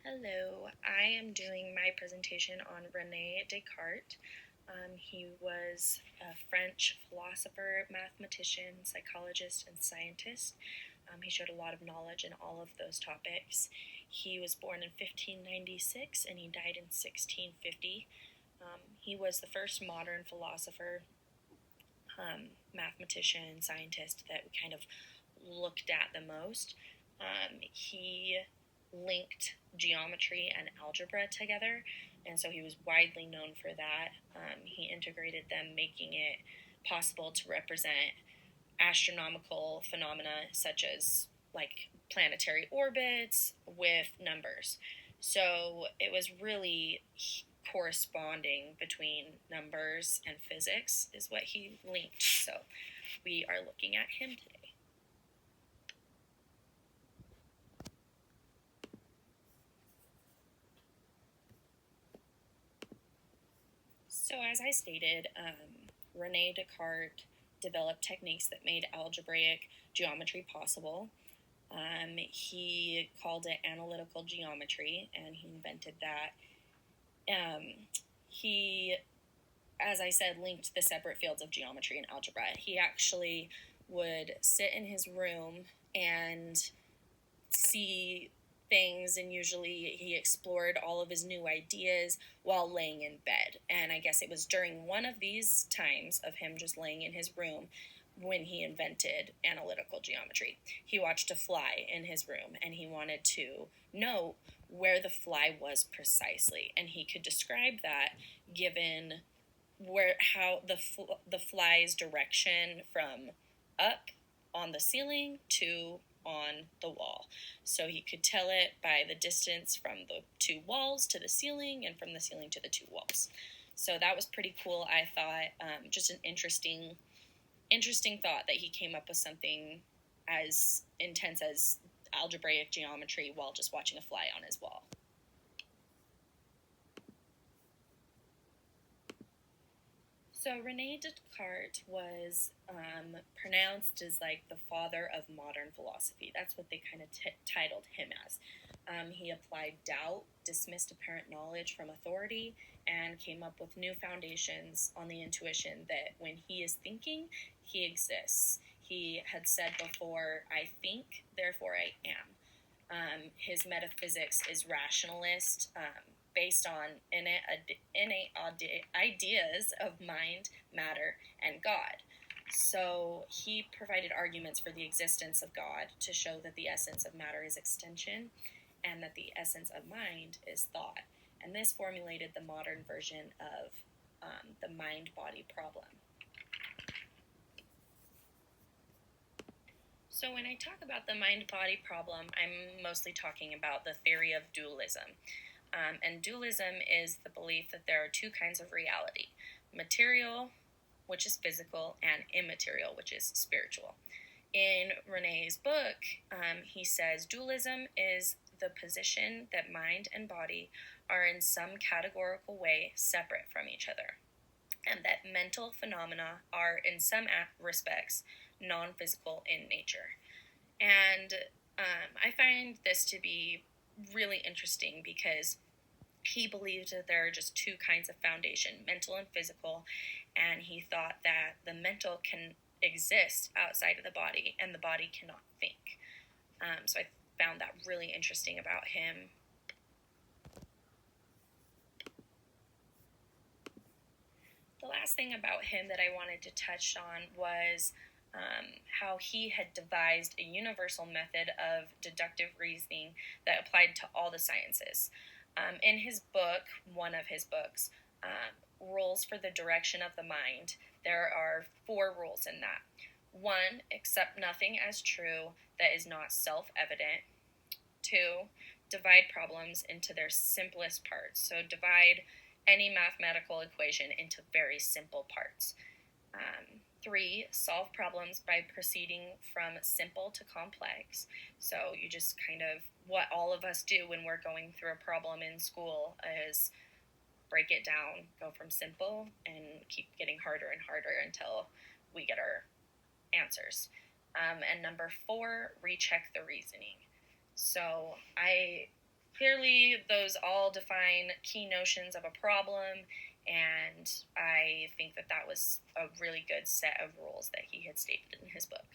Hello, I am doing my presentation on René Descartes. He was a French philosopher, mathematician, psychologist, and scientist. He showed a lot of knowledge in all of those topics. He was born in 1596 and he died in 1650. He was the first modern philosopher, mathematician, scientist that we kind of looked at the most. He linked geometry and algebra together, and so he was widely known for that. He integrated them, making it possible to represent astronomical phenomena such as like planetary orbits with numbers. So it was really corresponding between numbers and physics is what he linked. So we are looking at him today. So as I stated, René Descartes developed techniques that made algebraic geometry possible. He called it analytical geometry, and he invented that. He, as I said, linked the separate fields of geometry and algebra. He actually would sit in his room and see things, and usually he explored all of his new ideas while laying in bed. And I guess it was during one of these times of him just laying in his room when he invented analytical geometry. He watched a fly in his room and he wanted to know where the fly was precisely, and he could describe that given how the fly's direction from up on the ceiling to on the wall. So he could tell it by the distance from the two walls to the ceiling and from the ceiling to the two walls. So that was pretty cool, I thought. Just an interesting thought that he came up with something as intense as algebraic geometry while just watching a fly on his wall. So René Descartes was pronounced as like the father of modern philosophy. That's what they kind of titled him as. He applied doubt, dismissed apparent knowledge from authority, and came up with new foundations on the intuition that when he is thinking, he exists. He had said before, I think, therefore I am. His metaphysics is rationalist, based on innate ideas of mind, matter, and God. So he provided arguments for the existence of God to show that the essence of matter is extension and that the essence of mind is thought. And this formulated the modern version of the mind-body problem. So when I talk about the mind-body problem, I'm mostly talking about the theory of dualism. And dualism is the belief that there are two kinds of reality: material, which is physical, and immaterial, which is spiritual. In René's book, he says dualism is the position that mind and body are in some categorical way separate from each other, and that mental phenomena are in some respects non-physical in nature. And I find this to be really interesting because he believed that there are just two kinds of foundation, mental and physical, and he thought that the mental can exist outside of the body and the body cannot think. So I found that really interesting about him. The last thing about him that I wanted to touch on was how he had devised a universal method of deductive reasoning that applied to all the sciences. In his book, one of his books, Rules for the Direction of the Mind, there are 4 rules in that. 1, accept nothing as true that is not self-evident. 2, divide problems into their simplest parts. So divide any mathematical equation into very simple parts. 3, solve problems by proceeding from simple to complex. So you just kind of, what all of us do when we're going through a problem in school is break it down, go from simple, and keep getting harder and harder until we get our answers. And number 4, recheck the reasoning. So I clearly, those all define key notions of a problem, and I think that was a really good set of rules that he had stated in his book.